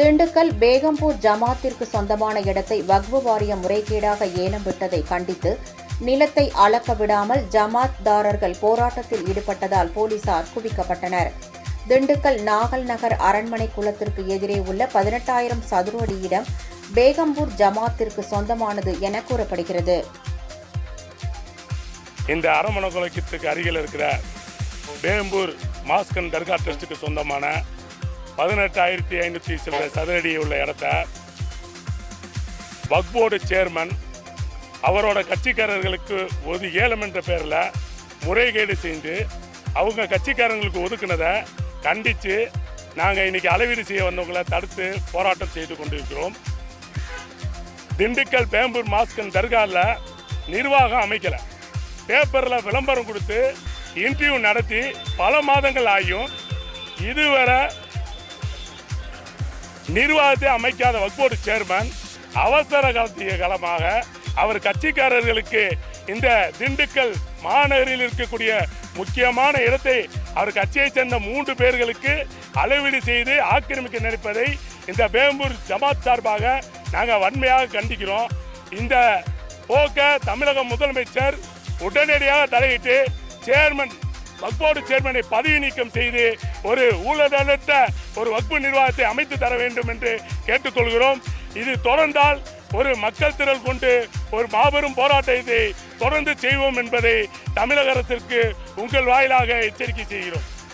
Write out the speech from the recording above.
திண்டுக்கல் பேகம்பூர் ஜமாத்திற்கு சொந்தமான இடத்தை வக்ஃபு வாரியம் முறைகேடாக ஏலம் விட்டதை கண்டித்து நிலத்தை அளக்க விடாமல் ஜமாத்தாரர்கள் போராட்டத்தில் ஈடுபட்டதால் போலீசார் குவிக்கப்பட்டனர். திண்டுக்கல் நாகல் நகர் அரண்மனை குளத்திற்கு எதிரே உள்ள 18,000 சதுர அடி இடம் பேகம்பூர் ஜமாத்திற்கு சொந்தமானது என கூறப்படுகிறது. இந்த அரண்மனை குளத்துக்கு அருகில் இருக்கிற பேகம்பூர் மாஸ்கன் தர்கா ட்ரஸ்டுக்கு சொந்தமான 18,500 சதுர அடி உள்ள இடத்த வக்ஃப் போர்டு சேர்மன் அவரோட கட்சிக்காரர்களுக்கு ஒரு ஏலம் என்ற பேரில் முறைகேடு செஞ்சு அவங்க கட்சிக்காரங்களுக்கு ஒதுக்குனதை கண்டித்து நாங்கள் இன்னைக்கு அளவீடு செய்ய வந்தவங்களை தடுத்து போராட்டம் செய்து கொண்டிருக்கிறோம். திண்டுக்கல் பேகம்பூர் மாஸ்கன் தர்காவில் நிர்வாகம் அமைக்கலை. பேப்பரில் விளம்பரம் கொடுத்து இன்டர்வியூ நடத்தி பல மாதங்கள் ஆகியும் இதுவரை நிர்வாகத்தை அமைக்காத வக்ஃப் போர்டு சேர்மன் அவசர காலமாக அவர் கட்சிக்காரர்களுக்கு இந்த திண்டுக்கல் மாநகரில் இருக்கக்கூடிய முக்கியமான இடத்தை அவர் கட்சியை சேர்ந்த 3 பேர்களுக்கு அளவீடு செய்து ஆக்கிரமிக்க நினைப்பதை இந்த பேகம்பூர் ஜமாத் சார்பாக நாங்கள் வன்மையாக கண்டிக்கிறோம். இந்த போக்க தமிழக முதலமைச்சர் உடனடியாக தலையிட்டு சேர்மன் வக்ஃப் போர்டு சேர்மனை பதவி நீக்கம் செய்து ஒரு ஊழலற்ற ஒரு வக்ஃபு நிர்வாகத்தை அமைத்து தர வேண்டும் என்று கேட்டுக்கொள்கிறோம். இது தொடர்ந்தால் ஒரு மக்கள் திரள் கொண்டு ஒரு மாபெரும் போராட்டத்தை தொடர்ந்து செய்வோம் என்பதை தமிழக அரசிற்கு உங்கள் வாயிலாக எச்சரிக்கை செய்கிறோம்.